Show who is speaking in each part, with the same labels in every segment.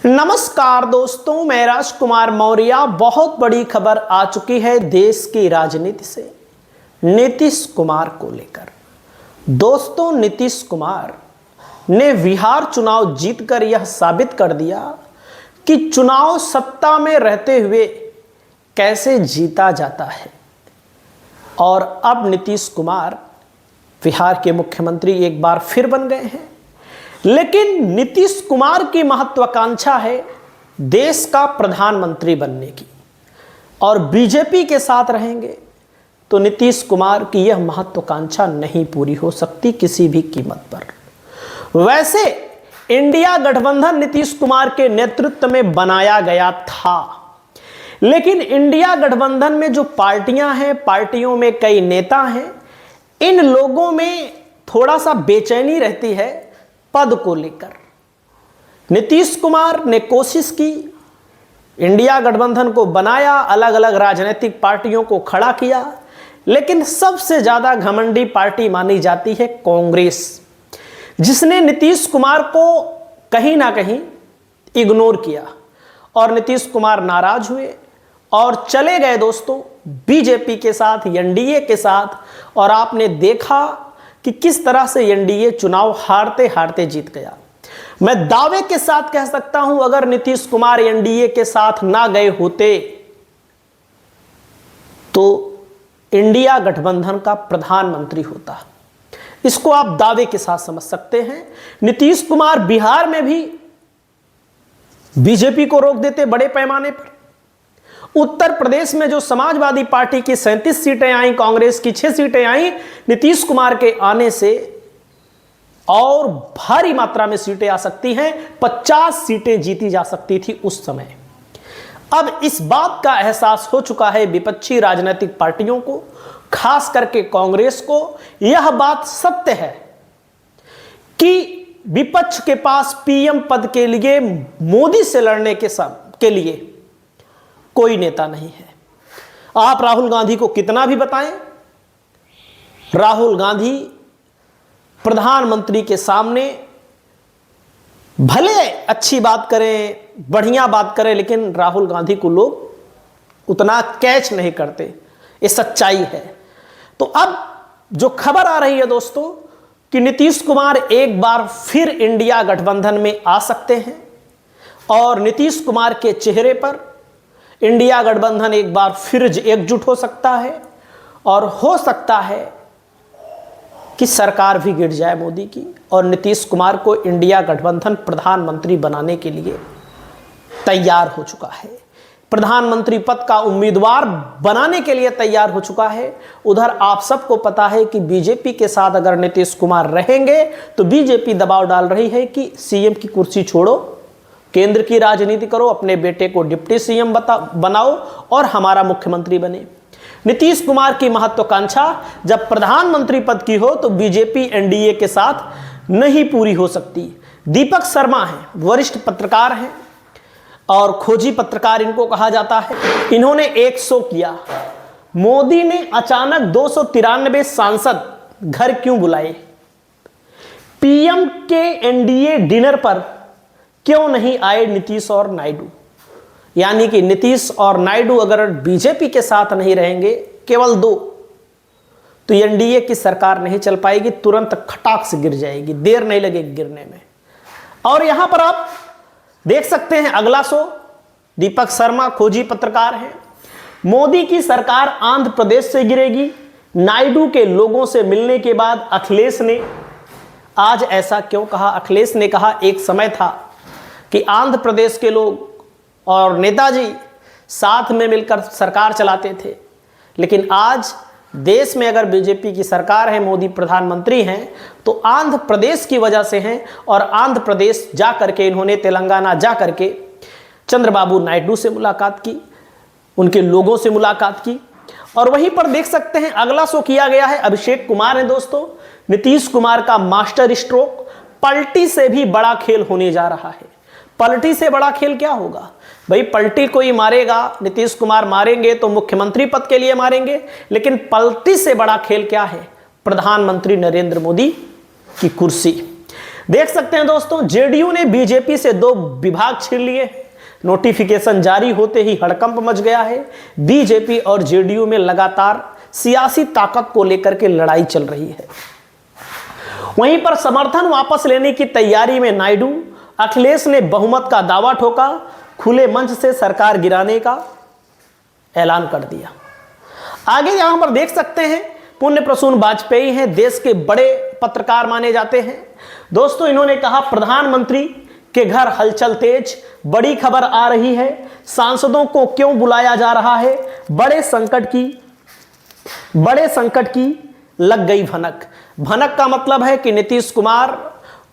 Speaker 1: नमस्कार दोस्तों, मैं राजकुमार मौर्य। बहुत बड़ी खबर आ चुकी है देश की राजनीति से नीतीश कुमार को लेकर। दोस्तों, नीतीश कुमार ने बिहार चुनाव जीतकर यह साबित कर दिया कि चुनाव सत्ता में रहते हुए कैसे जीता जाता है। और अब नीतीश कुमार बिहार के मुख्यमंत्री एक बार फिर बन गए हैं। लेकिन नीतीश कुमार की महत्वाकांक्षा है देश का प्रधानमंत्री बनने की, और बीजेपी के साथ रहेंगे तो नीतीश कुमार की यह महत्वाकांक्षा नहीं पूरी हो सकती किसी भी कीमत पर। वैसे इंडिया गठबंधन नीतीश कुमार के नेतृत्व में बनाया गया था, लेकिन इंडिया गठबंधन में जो पार्टियां हैं, पार्टियों में कई नेता हैं, इन लोगों में थोड़ा सा बेचैनी रहती है पद को लेकर। नीतीश कुमार ने कोशिश की, इंडिया गठबंधन को बनाया, अलग अलग राजनीतिक पार्टियों को खड़ा किया, लेकिन सबसे ज्यादा घमंडी पार्टी मानी जाती है कांग्रेस, जिसने नीतीश कुमार को कहीं ना कहीं इग्नोर किया और नीतीश कुमार नाराज हुए और चले गए दोस्तों बीजेपी के साथ, एनडीए के साथ। और आपने देखा कि किस तरह से एनडीए चुनाव हारते हारते जीत गया। मैं दावे के साथ कह सकता हूं, अगर नीतीश कुमार एनडीए के साथ ना गए होते तो इंडिया गठबंधन का प्रधानमंत्री होता। इसको आप दावे के साथ समझ सकते हैं। नीतीश कुमार बिहार में भी बीजेपी को रोक देते बड़े पैमाने पर। उत्तर प्रदेश में जो समाजवादी पार्टी की 37 सीटें आई, कांग्रेस की 6 सीटें आई, नीतीश कुमार के आने से और भारी मात्रा में सीटें आ सकती हैं। 50 सीटें जीती जा सकती थी उस समय। अब इस बात का एहसास हो चुका है विपक्षी राजनीतिक पार्टियों को, खास करके कांग्रेस को। यह बात सत्य है कि विपक्ष के पास पीएम पद के लिए, मोदी से लड़ने के लिए कोई नेता नहीं है। आप राहुल गांधी को कितना भी बताएं, राहुल गांधी प्रधानमंत्री के सामने भले अच्छी बात करें, बढ़िया बात करें, लेकिन राहुल गांधी को लोग उतना कैच नहीं करते। ये सच्चाई है। तो अब जो खबर आ रही है दोस्तों कि नीतीश कुमार एक बार फिर इंडिया गठबंधन में आ सकते हैं, और नीतीश कुमार के चेहरे पर इंडिया गठबंधन एक बार फिर एकजुट हो सकता है, और हो सकता है कि सरकार भी गिर जाए मोदी की, और नीतीश कुमार को इंडिया गठबंधन प्रधानमंत्री बनाने के लिए तैयार हो चुका है, प्रधानमंत्री पद का उम्मीदवार बनाने के लिए तैयार हो चुका है। उधर आप सबको पता है कि बीजेपी के साथ अगर नीतीश कुमार रहेंगे तो बीजेपी दबाव डाल रही है कि सीएम की कुर्सी छोड़ो, केंद्र की राजनीति करो, अपने बेटे को डिप्टी सीएम बनाओ और हमारा मुख्यमंत्री बने। नीतीश कुमार की महत्वाकांक्षा जब प्रधानमंत्री पद की हो तो बीजेपी एनडीए के साथ नहीं पूरी हो सकती। दीपक शर्मा हैं, वरिष्ठ पत्रकार हैं और खोजी पत्रकार इनको कहा जाता है। इन्होंने एक शो किया, मोदी ने अचानक 293 सांसद घर क्यों बुलाए, पीएम के एनडीए डिनर पर क्यों नहीं आए नीतीश और नायडू। यानी कि नीतीश और नायडू अगर बीजेपी के साथ नहीं रहेंगे, केवल 2, तो एनडीए की सरकार नहीं चल पाएगी, तुरंत खटाक से गिर जाएगी, देर नहीं लगेगी गिरने में। और यहां पर आप देख सकते हैं अगला शो, दीपक शर्मा खोजी पत्रकार हैं। मोदी की सरकार आंध्र प्रदेश से गिरेगी। नायडू के लोगों से मिलने के बाद अखिलेश ने आज ऐसा क्यों कहा। अखिलेश ने कहा एक समय था कि आंध्र प्रदेश के लोग और नेताजी साथ में मिलकर सरकार चलाते थे, लेकिन आज देश में अगर बीजेपी की सरकार है, मोदी प्रधानमंत्री हैं, तो आंध्र प्रदेश की वजह से हैं। और आंध्र प्रदेश जा करके इन्होंने तेलंगाना जा करके चंद्रबाबू नायडू से मुलाकात की, उनके लोगों से मुलाकात की। और वहीं पर देख सकते हैं अगला शो किया गया है, अभिषेक कुमार है दोस्तों, नीतीश कुमार का मास्टर स्ट्रोक। पलटी से भी बड़ा खेल होने जा रहा है। पलटी से बड़ा खेल क्या होगा भाई, पलटी कोई मारेगा, नीतीश कुमार मारेंगे तो मुख्यमंत्री पद के लिए मारेंगे, लेकिन पलटी से बड़ा खेल क्या है, प्रधानमंत्री नरेंद्र मोदी की कुर्सी। देख सकते हैं दोस्तों, जेडीयू ने बीजेपी से 2 विभाग छीन लिए। नोटिफिकेशन जारी होते ही हड़कंप मच गया है। बीजेपी और जेडीयू में लगातार सियासी ताकत को लेकर के लड़ाई चल रही है। वहीं पर समर्थन वापस लेने की तैयारी में नायडू, अखिलेश ने बहुमत का दावा ठोका, खुले मंच से सरकार गिराने का ऐलान कर दिया। आगे यहां पर देख सकते हैं, पुण्य प्रसून वाजपेयी हैं, देश के बड़े पत्रकार माने जाते हैं। दोस्तों, इन्होंने कहा प्रधानमंत्री के घर हलचल तेज, बड़ी खबर आ रही है, सांसदों को क्यों बुलाया जा रहा है, बड़े संकट की लग गई भनक। भनक का मतलब है कि नीतीश कुमार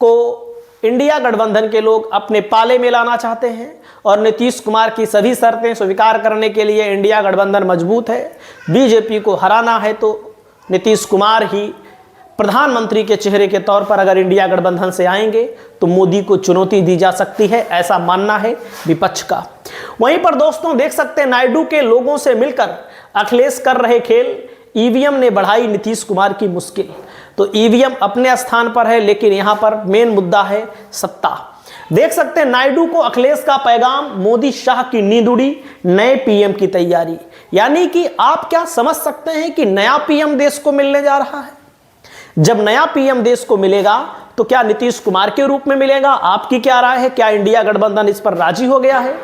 Speaker 1: को इंडिया गठबंधन के लोग अपने पाले में लाना चाहते हैं और नीतीश कुमार की सभी शर्तें स्वीकार करने के लिए इंडिया गठबंधन मजबूत है। बीजेपी को हराना है तो नीतीश कुमार ही प्रधानमंत्री के चेहरे के तौर पर अगर इंडिया गठबंधन से आएंगे तो मोदी को चुनौती दी जा सकती है, ऐसा मानना है विपक्ष का। वहीं पर दोस्तों देख सकते हैं, नायडू के लोगों से मिलकर अखिलेश कर रहे खेल। ईवीएम ने बढ़ाई नीतीश कुमार की मुश्किल। तो ईवीएम अपने स्थान पर है, लेकिन यहां पर मेन मुद्दा है सत्ता। देख सकते हैं, नायडू को अखिलेश का पैगाम, मोदी शाह की नींद उड़ी, नए पीएम की तैयारी। यानी कि आप क्या समझ सकते हैं कि नया पीएम देश को मिलने जा रहा है। जब नया पीएम देश को मिलेगा तो क्या नीतीश कुमार के रूप में मिलेगा? आपकी क्या राय है? क्या इंडिया गठबंधन इस पर राजी हो गया है?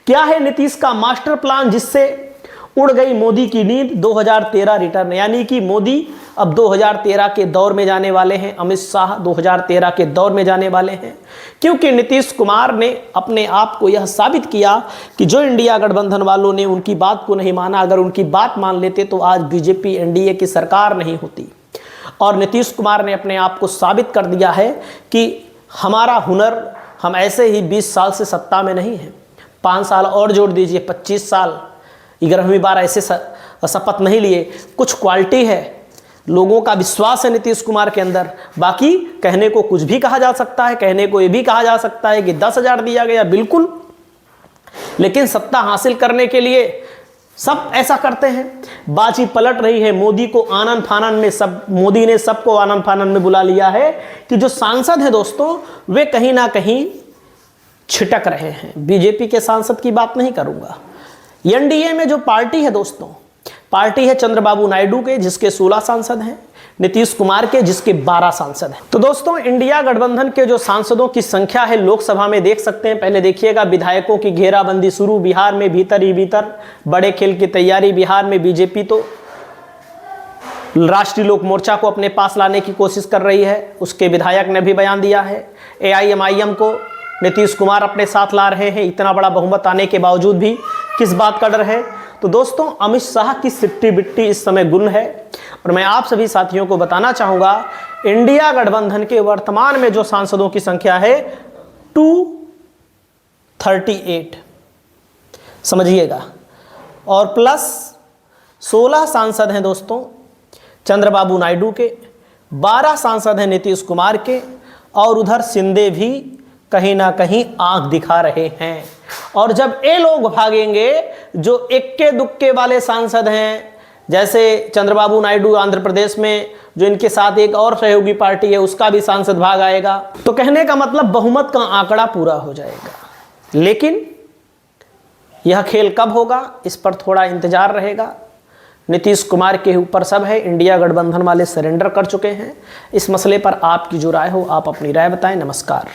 Speaker 1: क्या है नीतीश का मास्टर प्लान जिससे उड़ गई मोदी की नींद? 2013 रिटर्न, यानी कि मोदी अब 2013 के दौर में जाने वाले हैं, अमित शाह 2013 के दौर में जाने वाले हैं, क्योंकि नीतीश कुमार ने अपने आप को यह साबित किया कि जो इंडिया गठबंधन वालों ने उनकी बात को नहीं माना, अगर उनकी बात मान लेते तो आज बीजेपी एनडीए की सरकार नहीं होती। और नीतीश कुमार ने अपने आप को साबित कर दिया है कि हमारा हुनर, हम ऐसे ही 20 साल से सत्ता में नहीं हैं, 5 साल और जोड़ दीजिए, 25 साल, 11वीं बार ऐसे शपथ नहीं लिए। कुछ क्वालिटी है, लोगों का विश्वास है नीतीश कुमार के अंदर। बाकी कहने को कुछ भी कहा जा सकता है, कहने को यह भी कहा जा सकता है कि 10,000 दिया गया, बिल्कुल, लेकिन सत्ता हासिल करने के लिए सब ऐसा करते हैं। बाजी पलट रही है, मोदी को आनन फानन में, मोदी ने सबको आनन फानन में बुला लिया है कि जो सांसद हैं दोस्तों, वे कहीं ना कहीं छिटक रहे हैं। बीजेपी के सांसद की बात नहीं करूंगा। एनडीए में जो पार्टी है दोस्तों, पार्टी है चंद्रबाबू नायडू के, जिसके 16 सांसद हैं, नीतीश कुमार के, जिसके 12 सांसद हैं। तो दोस्तों, इंडिया गठबंधन के जो सांसदों की संख्या है लोकसभा में, देख सकते हैं, पहले देखिएगा, विधायकों की घेराबंदी शुरू, बिहार में भीतर ही भीतर बड़े खेल की तैयारी। बिहार में बीजेपी तो राष्ट्रीय लोक मोर्चा को अपने पास लाने की कोशिश कर रही है, उसके विधायक ने भी बयान दिया है। एआईएमआईएम को नीतीश कुमार अपने साथ ला रहे हैं, इतना बड़ा बहुमत आने के बावजूद भी। किस बात का डर है? तो दोस्तों, अमित शाह की सिट्टी बिट्टी इस समय गुल है। और मैं आप सभी साथियों को बताना चाहूंगा, इंडिया गठबंधन के वर्तमान में जो सांसदों की संख्या है 238, समझिएगा, और प्लस 16 सांसद हैं दोस्तों चंद्रबाबू नायडू के, 12 सांसद हैं नीतीश कुमार के, और उधर शिंदे भी कहीं ना कहीं आंख दिखा रहे हैं। और जब ये लोग भागेंगे, जो इक्के दुक्के वाले सांसद हैं, जैसे चंद्रबाबू नायडू आंध्र प्रदेश में, जो इनके साथ एक और सहयोगी पार्टी है, उसका भी सांसद भाग आएगा, तो कहने का मतलब बहुमत का आंकड़ा पूरा हो जाएगा। लेकिन यह खेल कब होगा, इस पर थोड़ा इंतजार रहेगा। नीतीश कुमार के ऊपर सब है, इंडिया गठबंधन वाले सरेंडर कर चुके हैं। इस मसले पर आपकी जो राय हो, आप अपनी राय बताएं। नमस्कार।